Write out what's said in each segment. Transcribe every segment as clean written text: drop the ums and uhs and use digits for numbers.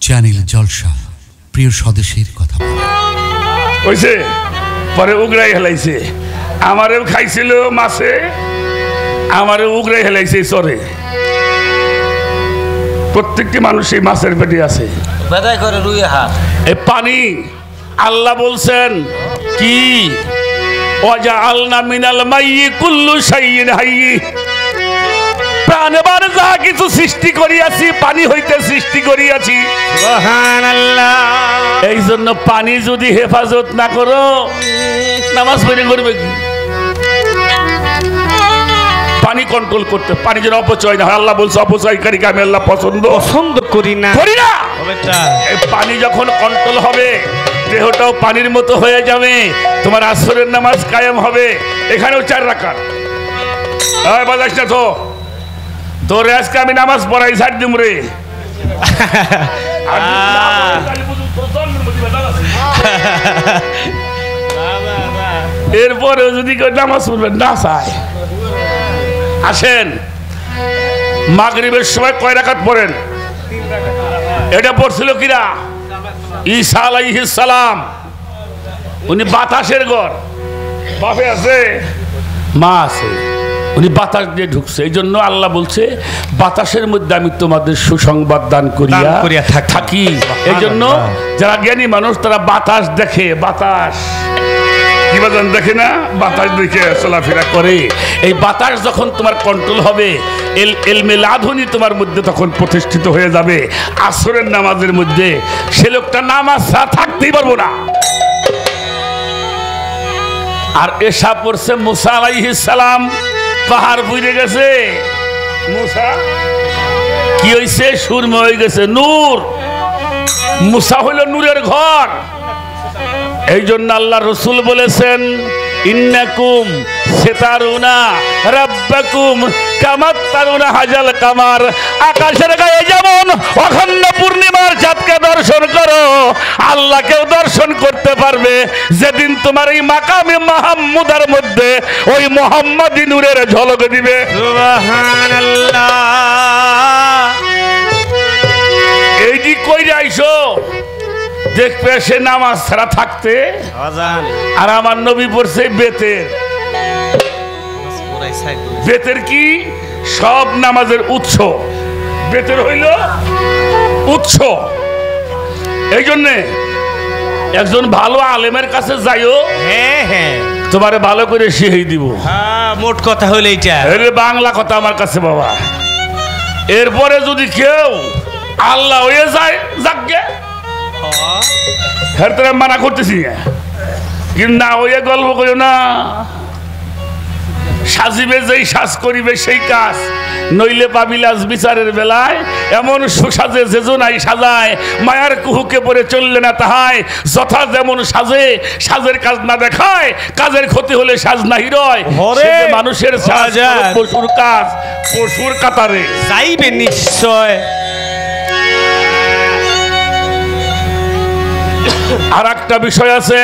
Channel জলসা প্রিয় স্বদেশের কথা কইছে পরে উগরাই হেলাইছে আমারেও খাইছিল মাছে আমারেও উগরাই হেলাইছে চরে প্রত্যেকটি মানুষ এই মাছের পেটে আছে বেদাই করে রুই হাত এই পানি আল্লাহ বলছেন কি ওয়াজআলনা মিনাল মাইয়ি কুল্লু শাইইন হাইয়্যি প্রাণবান যা কিছু সৃষ্টি করিয়াছি পানি হইতে সৃষ্টি করিয়াছি সুবহানাল্লাহ এই জন্য পানি যদি হেফাজত না করো নামাজ পড়ে করবে কি পানি কন্ট্রোল করতে পানি যেন অপচয় না হয় আল্লাহ বলছে অপচয়কারীকে আমি আল্লাহ পছন্দ করি না এই পানি যখন কন্ট্রোল হবে দেহটাও পানির মতো হয়ে যাবে তোমার আসরের নামাজ কায়েম হবে এখানেও 4 রাকাত এই বাজাস না তো তোর আজকে আমি নামাজ পড়াই ছাড় দিম রে এরপরে যদি কেউ নামাজ পড়বেন না চায় আসেন মাগরিবের সময় কয় রাকাত পড়েন এটা পড়ছিল কিরা ঈসা আলাইহিস সালাম উনি বাতাসের ঘর বাপে আছে মা আছে উনি বাতাস দিয়ে ঢুকছে এই জন্য আল্লাহ বলছে বাতাসের মধ্যে আমি তোমাদের সুসংবাদ দান করিয়া থাকি এই জন্য যারা জ্ঞানী মানুষ তারা বাতাস দেখে বাতাস কি বাজান দেখে না বাতাস দেখে চলাফেরা করে এই বাতাস যখন তোমার কন্ট্রোল হবে এলমে লাধুনি তোমার মধ্যে তখন প্রতিষ্ঠিত হয়ে যাবে আসরের নামাজের মধ্যে সে লোকটা নামাজ ছাড়া থাকতেই পারবো না আর এসা পড়ছে মুসা আলাইহিস সালাম পাহাড় বুঝে গেছে মুসা কি হইছে সুরমা হয়ে গেছে নূর মুসা হইল নূরের ঘর এই জন্য আল্লাহ রসুল বলেছেন ইন্নাকুম সিতারুনা রাব্বাকুম কামাত তারুনা হাজাল কামার আকাশের গায়ে যেমন অখণ্ড পূর্ণিমার চাঁদকে দর্শন করো আল্লাহকেও দর্শন করতে পারবে যেদিন তোমার এই মাকামে মাহমুদার মধ্যে ওই মুহাম্মাদি নূরের ঝলক দিবে সুবহানাল্লাহ এই যে কইরা আইছো দেখবে সে নামাজ ছাড়া থাকতে আর আমার নবী পড়ছে বেতের কি সব নামাজের উৎস বেতের হইল উৎস এই জন্যে একজন ভালো আলেমের কাছে যাইও তোমারে ভালো করে শিখিয়ে দিব মোট কথা হইল এইটা বাংলা কথা আমার কাছে বাবা এরপরে যদি কেউ আল্লাহ হয়ে যায় যাকে মানা করতেছি কিন্তু না ওই গল্প করিও না সাজিবে যেই সাজ করিবে সেই কাজ নইলে পাবিলাস বিচারের বেলায় এমন সুসাজে যেজনাই সাজায় মায়ার কুহুকে পরে চললে না তাহায় যথা যেমন সাজে সাজের কাজ না দেখায় কাজের ক্ষতি হলে সাজ না হিরয় মানুষের সাজ পশুর কাজ পশুর কাতারে যাইবে নিশ্চয় আর একটা বিষয় আছে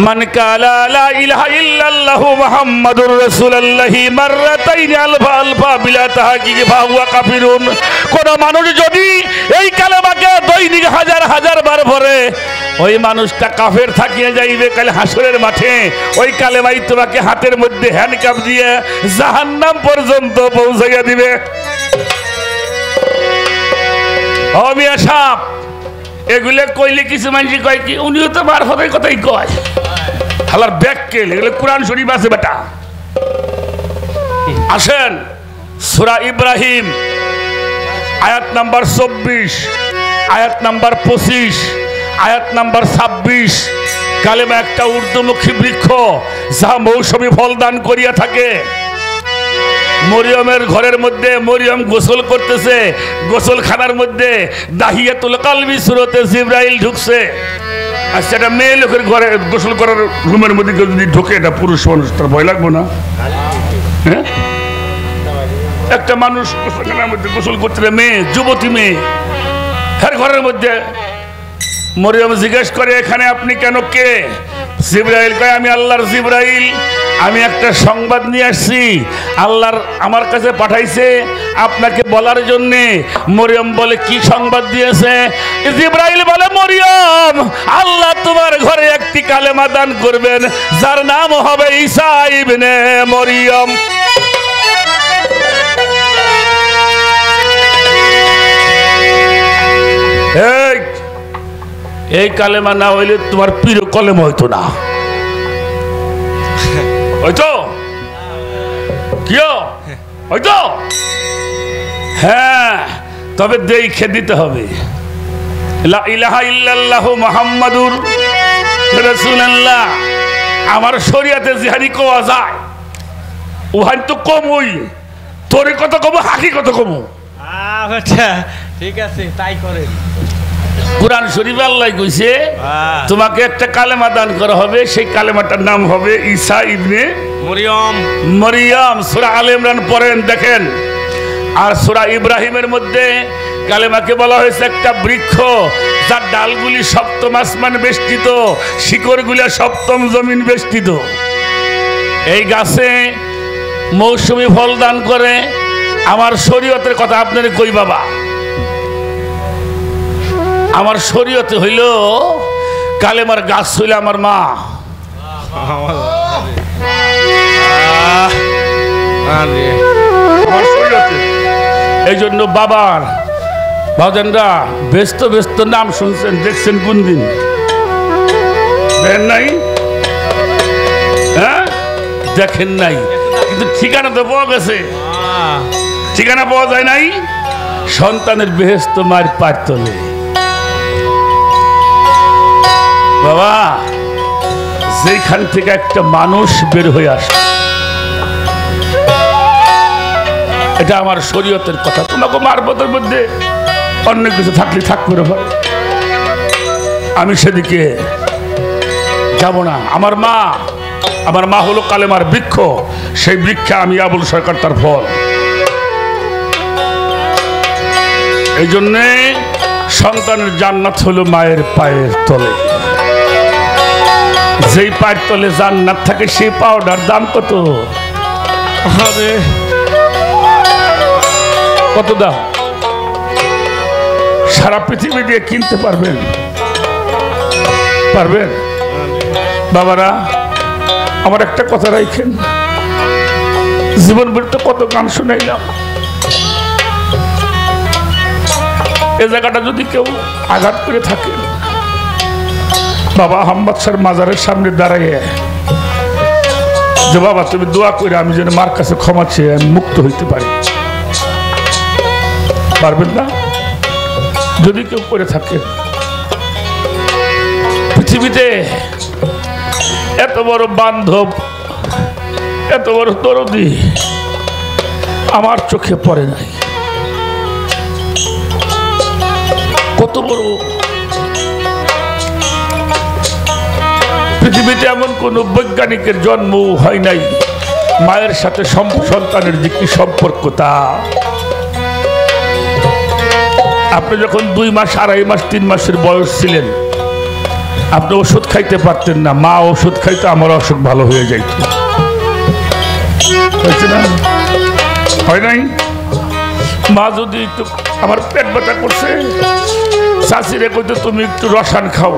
মান কালা লা ইলাহা ইল্লাল্লাহু মুহাম্মাদুর রাসূলুল্লাহি মাররাতাইন আলফা আলফা বিলা তাহকিক ফাহুয়া কাফিরুন কোন মানুষ যদি এই কালেমাকে দৈনিক হাজার হাজার বার পড়ে ওই মানুষটা কাফের থাকিয়ে যাইবে কাল হাসরের মাঠে ওই কালেমাই তোমাকে হাতের মধ্যে হ্যান্ডকাপ দিয়ে জাহান্নাম পর্যন্ত পৌঁছাইয়া দিবে ও মিয়া সাহেব এগুলো কইলে কিছু মানুষ কয় কি উনিও তো বার হতে কথাই কয় হালার ব্যাগ কেল এগুলো কোরআন শরীফ আছে বেটা আসেন সূরা ইব্রাহিম আয়াত নাম্বার 24 আয়াত নাম্বার 25 আয়াত নাম্বার 26 কালেমা একটা ঊর্ধ্বমুখী বৃক্ষ যা মৌসুমী ফল দান করিয়া থাকে মরিয়মের ঘরের মধ্যে মরিয়ম গোসল করতেছে গোসলখানার মধ্যে দাহিয়াতুল কালবি সূরাতে জিবরাইল ঢুকছে আর সেটা মেয়ে লোকের ঘরে গোসল করার রুমের মধ্যে যদি ঢোকে এটা পুরুষ মানুষ তার ভয় লাগবে না হ্যাঁ একটা মানুষ গোসলখানার মধ্যে গোসল করতে মেয়ে যুবতী মেয়ে তার ঘরের মধ্যে মরিয়ম জিজ্ঞেস করে এখানে আপনি কেন কে? জিবরাইল কয় আমি আল্লাহর জিবরাইল, আমি একটা সংবাদ নিয়ে আসছি, আল্লাহর আমার কাছে পাঠাইছে আপনাকে বলার জন্যে। মরিয়ম বলে কি সংবাদ দিয়েছে? জিবরাইল বলে মরিয়ম আল্লাহ তোমার ঘরে একটি কালেমা দান করবেন যার নাম হবে ঈসা ইবনে মরিয়ম। এই কালেমা না হইলে তোমার প্রিয় কলেমা হইতো না, হয়তো কিও হয়তো। হ্যাঁ, তবে দেখে দিতে হবে লা ইলাহা ইল্লাল্লাহু মুহাম্মাদুর রাসূলুল্লাহ। আমার শরীয়তে জিহারি কোয়া যায় ওহান তো কমই, তোরে কত কম হাকি কত কম। আচ্ছা ঠিক আছে তাই করেন। কুরআন শরীফে আল্লাহ কইছে তোমাকে একটা কালেমা দান করা হবে, সেই কালেমাটার নাম হবে ঈসা ইবনে মরিয়ম। মরিয়ম। সূরা আলে ইমরান পড়েন দেখেন। আর সূরা ইব্রাহিমের মধ্যে কালেমাকে বলা হয়েছে একটা বৃক্ষ যার ডালগুলি সপ্তম আসমান বেষ্টিত, শিকড়গুলি সপ্তম জমিন বেষ্টিত। এই গাছে মৌসুমী ফল দান করে। আমার শরীয়তের কথা আপনার কই বাবা, আমার শরীয়তে হইল কালেমার গাছ হইল আমার মা। আমার শরীয়তে এই জন্য বাবার ভাজনরা ব্যস্ত ব্যস্ত নাম শুনছেন, দেখছেন কোন দিন নাই? হ্যাঁ দেখেন নাই, কিন্তু ঠিকানা তো পাওয়া গেছে। ঠিকানা পাওয়া যায় নাই? সন্তানের বেহেশত মায়ের পায়ের তলে। বাবা যেখান থেকে একটা মানুষ বের হয়ে আসে, এটা আমার শরীয়তের কথা। তোমাকে মারবতের মধ্যে অন্য কিছু থাকলে থাকবে পারে, আমি সেদিকে যাব না। আমার মা হলো কালেমার বৃক্ষ, সেই বৃক্ষে আমি আবুল সরকার তার ফল। এই জন্যে সন্তানের জান্নাত হলো মায়ের পায়ের তলে। যেই পায়ের তলে জান্নাত থাকে সেই পাউডার দাম কত? কত দাম? সারা পৃথিবী দিয়ে কিনতে পারবেন? পারবেন? বাবারা আমার একটা কথা রাখেন, জীবন বলতে কত গান শুনাইলাম, এ জায়গাটা যদি কেউ আঘাত করে থাকে, বাবা আহমদ স্যার মাজারের সামনে দাঁড়াইয়ে যে বাবা তুমি দোয়া করে আমি যেন মার কাছে ক্ষমা চেয়ে আমি মুক্ত হইতে পারি, পারবেন না? যদি কেউ করে থাকে, পৃথিবীতে এত বড় বান্ধব, এত বড় দরদি আমার চোখে পড়ে নাই। কত বড় পৃথিবীতে এমন কোন বৈজ্ঞানিকের জন্ম হয় নাই মায়ের সাথে সন্তানের যে কি সম্পর্ক তা। আপনি যখন 2 মাস, 2.5 মাস, 3 মাসের বয়স ছিলেন, আপনি ওষুধ খাইতে পারতেন না, মা ওষুধ খাইতে আমার অসুখ ভালো হয়ে যাইত, হয়েছে না? হয় নাই? মা যদি একটু আমার পেট ব্যথা করছে, শাশিরে কইতো তুমি একটু রসায়ন খাও,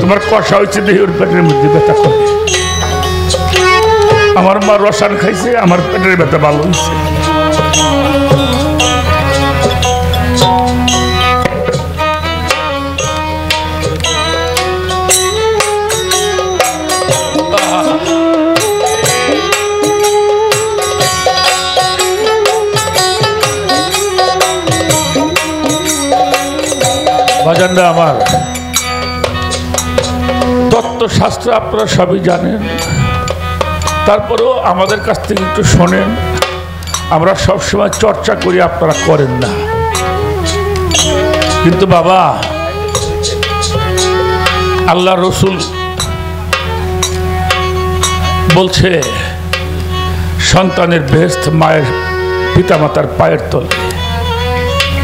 তোমার কষা হয়েছে দেহে ওর পেটের মধ্যে ব্যথা করে। আমার মা রসায়ন খাইছে, আমার পেটের ব্যথা ভালো হয়েছে। বাজানরা আমার, তত্ত্বশাস্ত্র আপনারা সবই জানেন, তারপরেও আমাদের কাছ থেকে একটু শোনেন। আমরা সবসময় চর্চা করি, আপনারা করেন না। কিন্তু বাবা, আল্লাহ রসুল বলছে সন্তানের বেহেশত মায়ের পিতামাতার পায়ের তলে।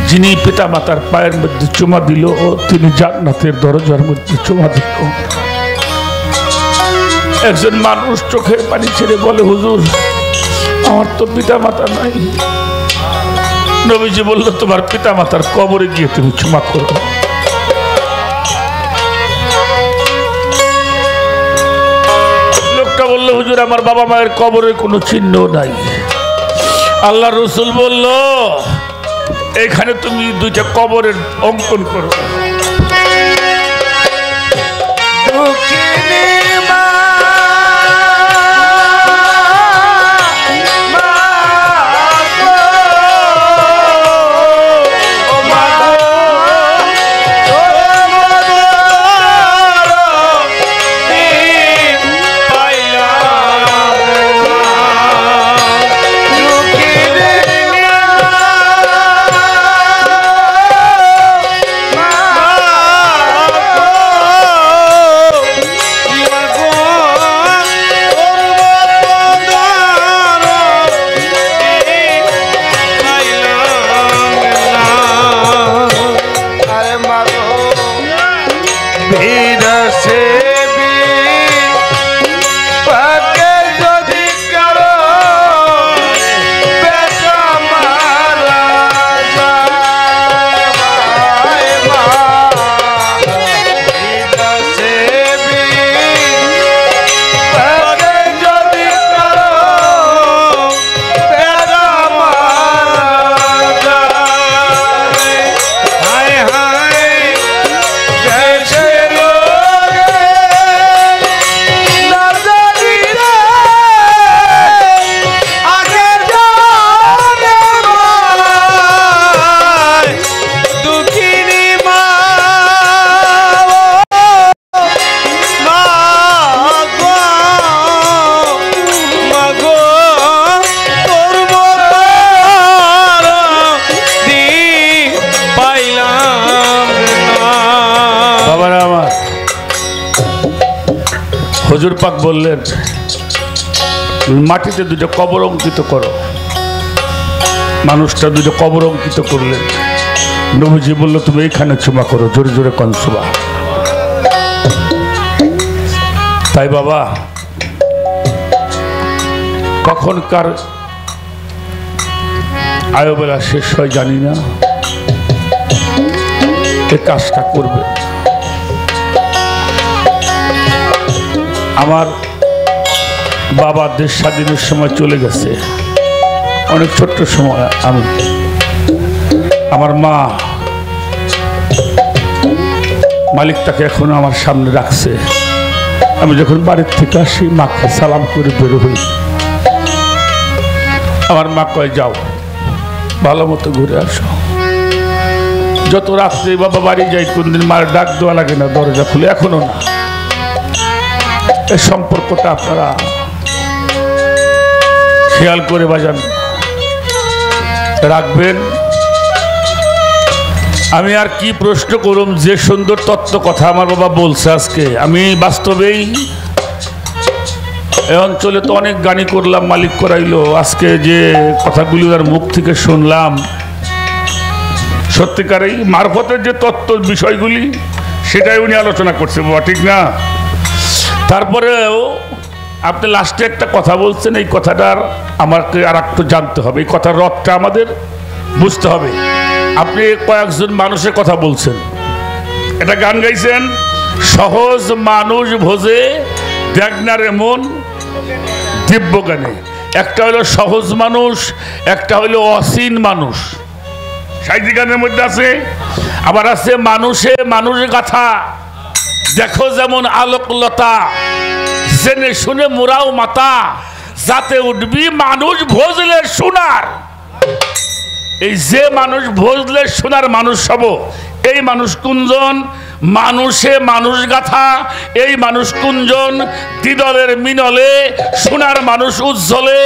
যিনি পিতা মাতার পায়ের মধ্যে চুমা দিল তিনি জান্নাতের দরজার মধ্যে চুমা দিল। একজন মানুষ চোখের পানি ছেড়ে বলে, হুজুর আমার তো পিতা মাতা নাই। নবীজি বলল, তোমার পিতা মাতার কবরে গিয়ে তুমি চুমা করো। লোকটা বলল, হুজুর আমার বাবা মায়ের কবরে কোনো চিহ্ন নাই। আল্লাহ রসুল বলল, এখানে তুমি দুইটা কবরের অঙ্কন করো। হুজুর পাক বললেন, মাটিতে দুটো কবর অঙ্কিত করো। মানুষটা দুটো কবর অঙ্কিত করলেন। নবীজি বলল, তুমি এইখানে চুমা করো। জোরে জোরে কনসুবা। তাই বাবা, কখনকার আয়ুবেলা শেষ হয় জানি না, এই কাজটা করবে। আমার বাবা দেশ স্বাধীনের সময় চলে গেছে, অনেক ছোট্ট সময়। আমার মা মালিক তাকে এখনো আমার সামনে রাখছে। আমি যখন বাড়ির থেকে আসি মাকে সালাম করে বের হই। আমার মা কয়, যাও ভালো মতো ঘুরে আসো। যত রাত্রে বাবা বাড়ি যাই, কোনদিন মার ডাক দেওয়া লাগে না, দরজা খুলে, এখনো না। এই সম্পর্কটা আপনারা খেয়াল করে বাজান রাখবেন। আমি আর কি প্রশ্ন করুম, যে সুন্দর তত্ত্ব কথা আমার বাবা বলছে আজকে। আমি বাস্তবেই এই অঞ্চলে তো অনেক গানি করলাম, মালিক করাইলো। আজকে যে কথাগুলি তার মুখ থেকে শুনলাম, সত্যিকারেই মারফতের যে তত্ত্ব বিষয়গুলি সেটাই উনি আলোচনা করছে বাবা, ঠিক না? তারপরেও আপনি লাস্টে একটা কথা বলছেন, এই কথাটার আমাকে আর একটু জানতে হবে, এই কথার রথটা আমাদের বুঝতে হবে। আপনি কয়েকজন মানুষের কথা বলছেন, এটা গান গাইছেন, সহজ মানুষ ভোজে দেখনারে মন দিব্য গানে। একটা হলো সহজ মানুষ, একটা হলো অসীন মানুষ, সাহিত্য গানের মধ্যে আছে। আবার আছে মানুষে মানুষের কথা দেখো যেমন আলোকলতা, জেনে শুনে মোরাও মাতা, যাতে উঠবি মানুষ ভোজলে সোনার। এই যে মানুষ ভোজলে সোনার মানুষ হব, এই মানুষ কুঞ্জন মানুষে মানুষ গাথা, এই মানুষ কুঞ্জন দিদলের মিনলে সোনার মানুষ উজ্জ্বলে,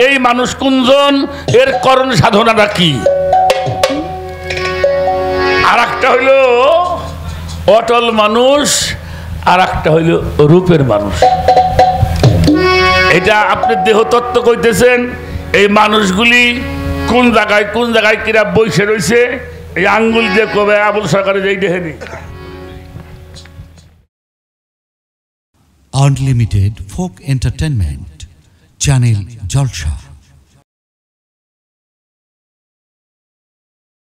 এই মানুষ কুঞ্জন এর করণ সাধনাটা কি? আর একটা হইল অটল মানুষ, আর একটা হইল রূপের মানুষ। এটা আপনি দেহতত্ত্ব কইতেছেন, এই মানুষগুলি কোন জায়গায় কিরা বসে রয়েছে এই আঙ্গুল দিয়ে কবে আবুল সরকারের যেই দেখেনি। আনলিমিটেড ফোক এন্টারটেনমেন্ট চ্যানেল জলসা।